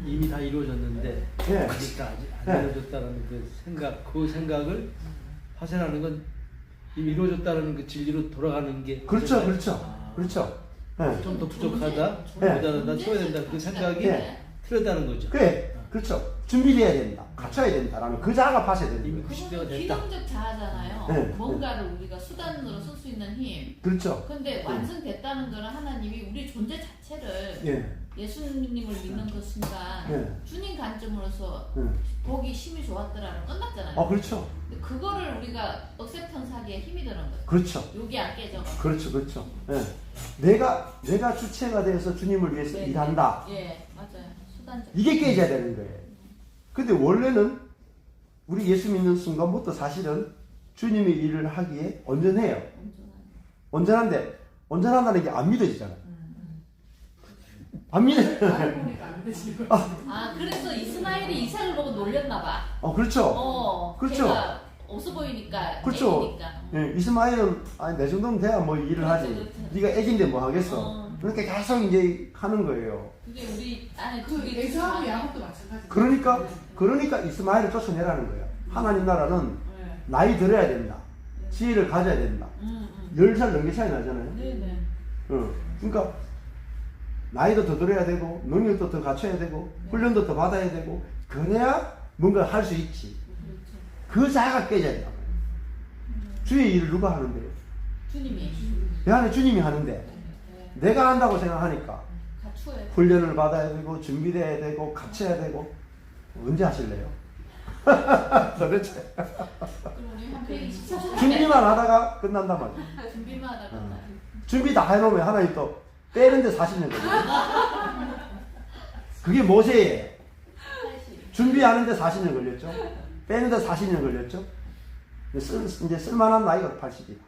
이미 다 이루어졌는데 네. 아직 안 네. 이루어졌다는 그 생각을 파쇄하는 건 이미 이루어졌다는 그 진리로 돌아가는 게 그렇죠, 그거잖아요. 그렇죠, 아, 그렇죠. 네. 좀 더 부족하다, 네. 모자라다, 채워야 된다 그 생각이 네. 틀렸다는 거죠. 그래, 그렇죠. 준비돼야 된다, 갖춰야 된다라는 그 자아가 파쇄되는 이미 거예요. 90대가 그거는 됐다. 기능적 자아잖아요. 네. 뭔가를 우리가 수단으로 쓸 수 있는 힘. 그렇죠. 근데 완성됐다는 거는 하나님이 우리 존재 자체를 예, 예수님을 믿는 그 순간 네. 주님 관점으로서 네. 보기 힘이 좋았더라는 끝났잖아요. 그렇죠, 근데 그거를 우리가 억셉턴스 하기에 힘이 드는 거죠. 그렇죠, 여기 안 깨져. 그렇죠, 그렇죠. 예. 내가 주체가 돼서 주님을 위해서 네. 일한다. 예, 맞아요. 수단적. 이게 깨져야 되는 거예요. 근데 원래는 우리 예수 믿는 순간부터 사실은 주님의 일을 하기에 온전해요. 온전한데 온전한다는 게 안 믿어지잖아요. 안 믿어. 나를 보니까 안 되지. 아, 그래서 이스마엘이 이삭을 보고 놀렸나 봐. 그렇죠. 그렇죠. 걔가 없어 보이니까. 그렇죠. 애기니까. 예, 이스마엘은 내 정도면 돼야 뭐 일을 그렇죠, 하지. 그렇죠. 네가 애긴데 뭐 하겠어. 그렇게 계속 이제 하는 거예요. 그게 우리 안에 그 그게 에사하고 참- 야곱도 마찬가지. 그러니까 이스마엘을 쫓아내라는 거예요. 하나님 나라는 네. 나이 들어야 된다. 지혜를 가져야 된다. 10살 넘게 차이 나잖아요. 네네. 그러니까 나이도 더 들어야 되고 능력도 더 갖춰야 되고 훈련도 더 받아야 되고 그래야 뭔가 할 수 있지. 그렇죠. 그 자가 깨져야 된다. 주의 일을 누가 하는데요? 주님이 내 안에 주님이 하는데 네. 내가 한다고 생각하니까 갖추어야 돼. 훈련을 받아야 되고 준비돼야 되고 갖춰야 되고 언제 하실래요? 도대체 그럼 우리 한 124시간 준비만 하다가 끝난단 말이에요. 준비만 하다 끝나요. 준비 다 해놓으면 하나님 또 빼는데 40년 걸려요. 그게 모세예요. 준비하는데 40년 걸렸죠. 빼는데 40년 걸렸죠. 이제 쓸만한 나이가 80이다.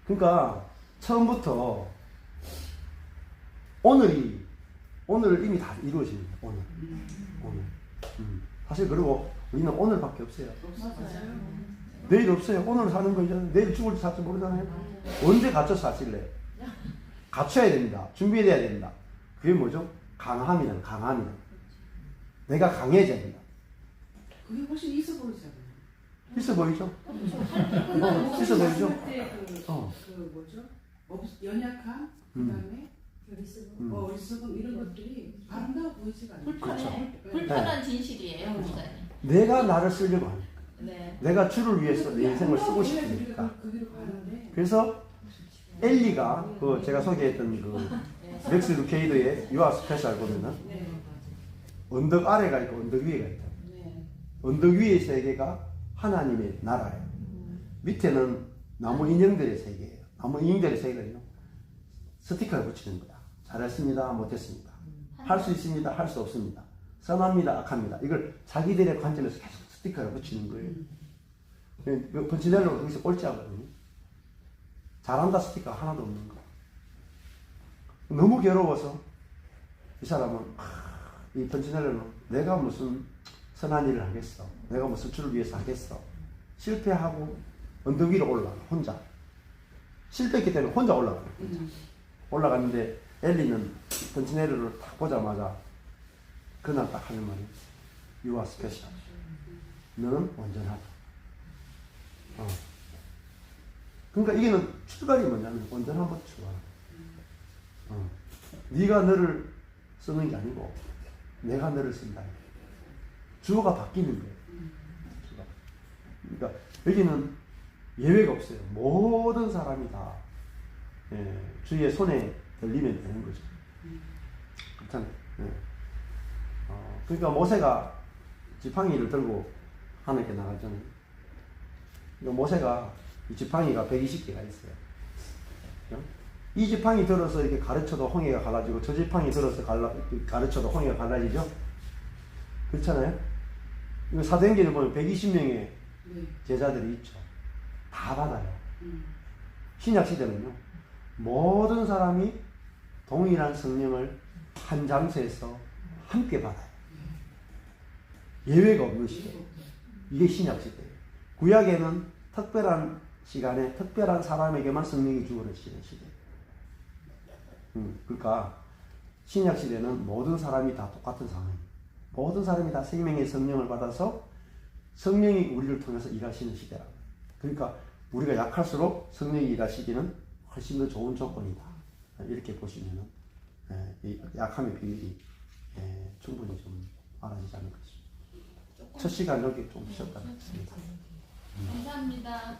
그러니까 처음부터 오늘 이미 다 이루어집니다. 오늘. 사실 그리고 우리는 오늘밖에 없어요. 맞아요. 내일 없어요. 오늘 사는 거 이제 내일 죽을지 살지 모르잖아요. 언제 갖춰서 사실래요? 갖춰야 됩니다. 준비해야 됩니다. 그게 뭐죠? 강함이란 강함이란. 내가 강해져야 된다. 그게 훨씬 있어 보이잖아요. 있어 보이죠? 있어 보이죠? 그 뭐죠? 연약함, 그다음에 어리석음 이런 것들이 아름다워 보이지가 않아요. 불편한 진실이에요, 목사님. 내가 나를 쓰려고 하니까. 네. 내가 주를 위해서 내 인생을 쓰고 싶으니까. 거기로 가는데 그래서 엘리가 그 제가 소개했던 그 맥스 루케이드의 유아 스페셜 보면은 네. 언덕 아래가 있고 언덕 위에가 있다. 네. 언덕 위의 세계가 하나님의 나라예요. 밑에는 나무 인형들의 세계예요. 나무 인형들의 세계는요. 스티커를 붙이는 거야. 잘했습니다. 못했습니다. 할 수 있습니다. 할 수 없습니다. 선합니다. 악합니다. 이걸 자기들의 관점에서 계속 스티커를 붙이는 거예요. 그 번치넬로가 거기서 꼴찌하거든요. 잘한다 스티커 하나도 없는 거. 너무 괴로워서 이 사람은 이 번치넬로는 내가 무슨 선한 일을 하겠어. 내가 무슨 주를 위해서 하겠어. 실패하고 언덕 위로 올라가 혼자. 실패했기 때문에 혼자 올라가는 거죠. 올라갔는데 엘리는 번치넬로를 딱 보자마자 그날 딱 하는 말이 You are special. 너는 온전하다. 그러니까 이게는 출발이 뭐냐면 온전함부터 출발하는 거야. 네가 너를 쓰는 게 아니고 내가 너를 쓴다. 주어가 바뀌는 거예요. 그러니까 여기는 예외가 없어요. 모든 사람이 다 주의 손에 들리면 되는 거죠. 그렇잖아요. 그러니까 모세가 지팡이를 들고 하늘께 나갔잖아요. 그러니까 모세가 이 지팡이가 120개가 있어요. 이 지팡이 들어서 이렇게 가르쳐도 홍해가 갈라지고 저 지팡이 들어서 가르쳐도 홍해가 갈라지죠. 그렇잖아요. 이거 사도행전을 보면 120명의 제자들이 있죠. 다 받아요. 신약 시대는요. 모든 사람이 동일한 성령을 한 장소에서 함께 받아요. 예외가 없는 시대. 이게 신약 시대예요. 구약에는 특별한 시간에 특별한 사람에게만 성령이 주어지는 시대. 그러니까 신약 시대는 모든 사람이 다 똑같은 상황이에요. 모든 사람이 다 생명의 성령을 받아서 성령이 우리를 통해서 일하시는 시대라고. 그러니까 우리가 약할수록 성령이 일하시기는 훨씬 더 좋은 조건이다. 이렇게 보시면은 이 약함의 비밀이 충분히 좀 알아지지 않을까 싶습니다. 첫 시간 여기 좀 쉬었다. 감사합니다.